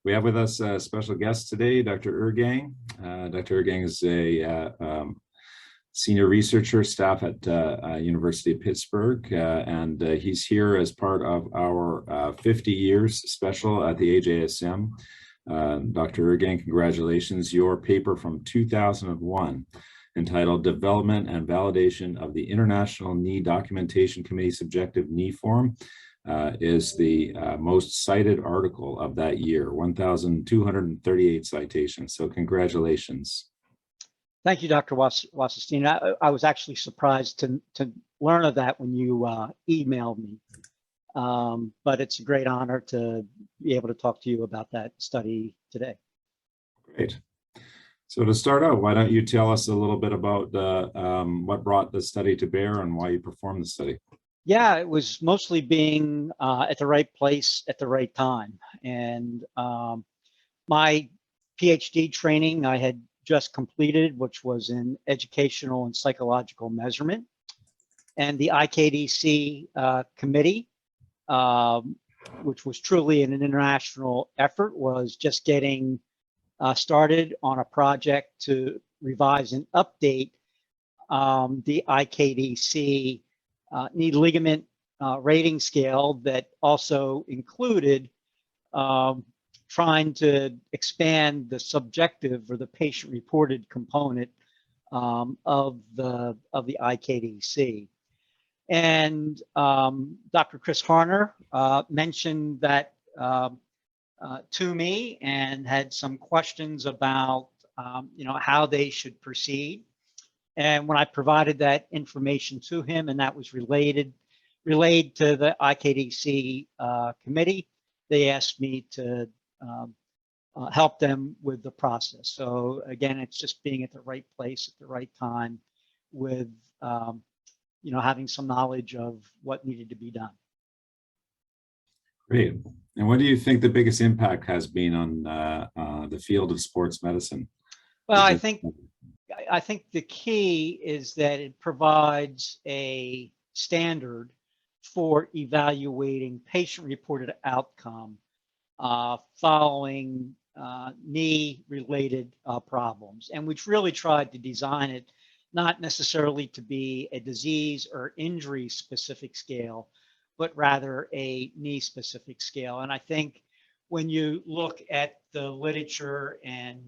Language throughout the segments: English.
We have with us a special guest today, Dr. Ergang. Dr. Ergang is a senior researcher, staff at University of Pittsburgh, and he's here as part of our 50 years special at the AJSM. Dr. Ergang, congratulations. Your paper from 2001, entitled Development and Validation of the International Knee Documentation Committee Subjective Knee Form, is the most cited article of that year, 1,238 citations. So congratulations. Thank you, Dr. Wasserstein. I was actually surprised to learn of that when you emailed me. But it's a great honor to be able to talk to you about that study today. Great. So to start out, why don't you tell us a little bit about what brought the study to bear and why you performed the study? Yeah, it was mostly being at the right place at the right time. And my PhD training I had just completed, which was in educational and psychological measurement. And the IKDC committee, which was truly an international effort, was just getting started on a project to revise and update the IKDC knee ligament rating scale that also included trying to expand the subjective or the patient-reported component of the IKDC. And Dr. Chris Harner mentioned that to me and had some questions about how they should proceed. And when I provided that information to him, and that was relayed to the IKDC committee, they asked me to help them with the process. So again, it's just being at the right place at the right time with having some knowledge of what needed to be done. Great. And what do you think the biggest impact has been on the field of sports medicine? Well, I think the key is that it provides a standard for evaluating patient-reported outcome following knee-related problems. And we've really tried to design it not necessarily to be a disease or injury-specific scale, but rather a knee-specific scale. And I think when you look at the literature and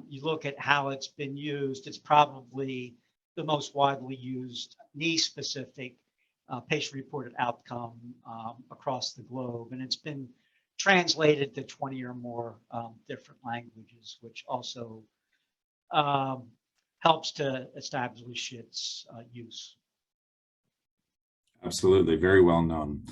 you look at how it's been used, it's probably the most widely used knee-specific patient-reported outcome across the globe. And it's been translated to 20 or more different languages, which also helps to establish its use. Absolutely, very well known.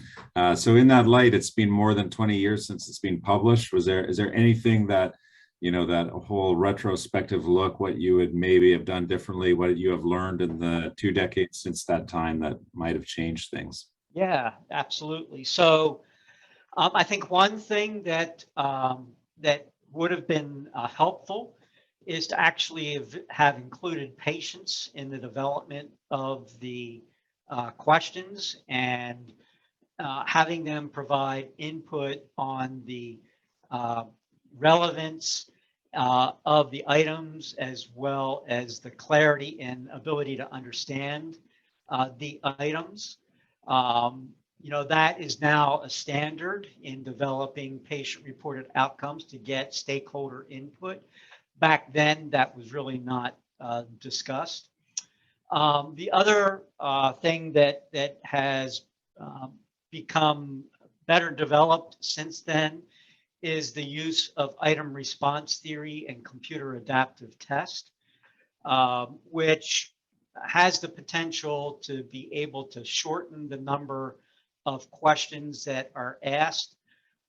So in that light, it's been more than 20 years since it's been published. Is there anything that, that whole retrospective look, what you would maybe have done differently, what you have learned in the 2 decades since that time that might have changed things? Yeah, absolutely. So I think one thing that would have been helpful is to actually have included patients in the development of the questions and having them provide input on the relevance of the items, as well as the clarity and ability to understand the items. That is now a standard in developing patient-reported outcomes to get stakeholder input. Back then, that was really not discussed. The other thing that has become better developed since then is the use of item response theory and computer adaptive test, which has the potential to be able to shorten the number of questions that are asked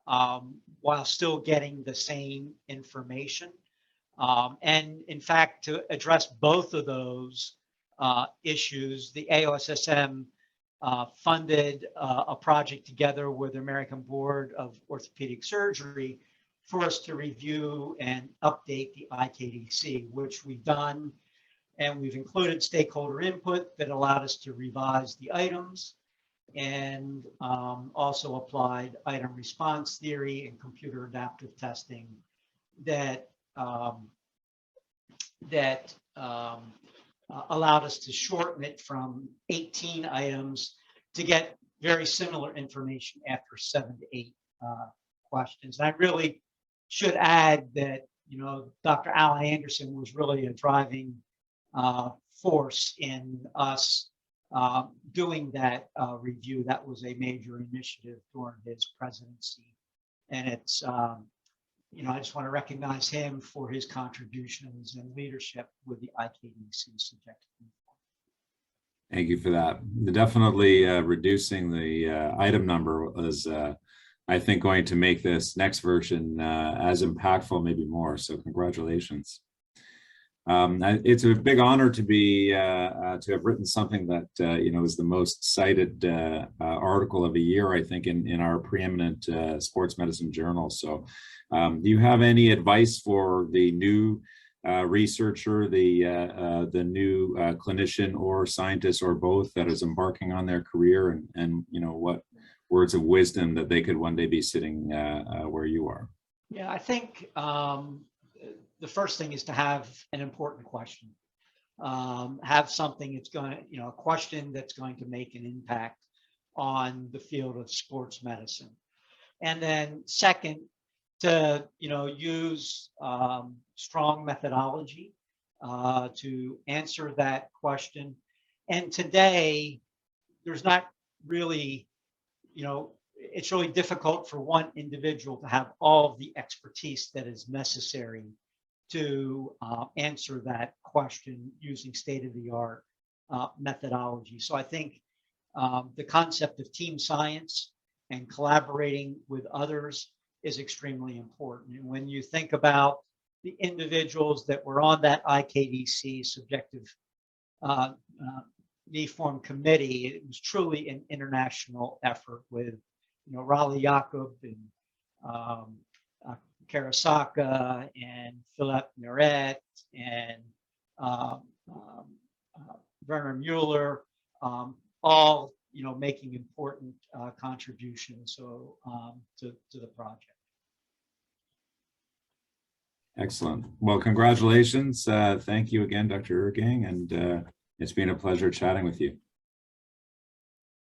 while still getting the same information. And in fact, to address both of those issues, the AJSM funded a project together with the American Board of Orthopedic Surgery for us to review and update the IKDC, which we've done. And we've included stakeholder input that allowed us to revise the items. and also applied item response theory and computer adaptive testing that allowed us to shorten it from 18 items to get very similar information after 7 to 8 questions. And I really should add that, you know, Dr. Alan Anderson was really a driving force in us doing that review. That was a major initiative during his presidency. And it's, you know, I just want to recognize him for his contributions and leadership with the IKDC subjective. Thank you for that. Definitely reducing the item number was, I think, going to make this next version as impactful, maybe more. So congratulations. It's a big honor to be to have written something that you know, is the most cited article of the year, I think, in our preeminent sports medicine journal. So do you have any advice for the new researcher, the new clinician or scientist or both that is embarking on their career, and you know, what words of wisdom that they could one day be sitting where you are? Yeah, I think the first thing is to have an important question. Have something that's going to, you know, a question that's going to make an impact on the field of sports medicine. And then second, to, you know, use strong methodology to answer that question. And today, there's not really, you know, it's really difficult for one individual to have all of the expertise that is necessary to answer that question using state-of-the-art methodology. So I think the concept of team science and collaborating with others is extremely important. And when you think about the individuals that were on that IKDC subjective knee form committee, it was truly an international effort with, you know, Raleigh Jacob and Karasaka and Philip Meret and Werner Mueller, all, you know, making important contributions to the project. Excellent. Well, congratulations. Thank you again, Dr. Ergang, and it's been a pleasure chatting with you.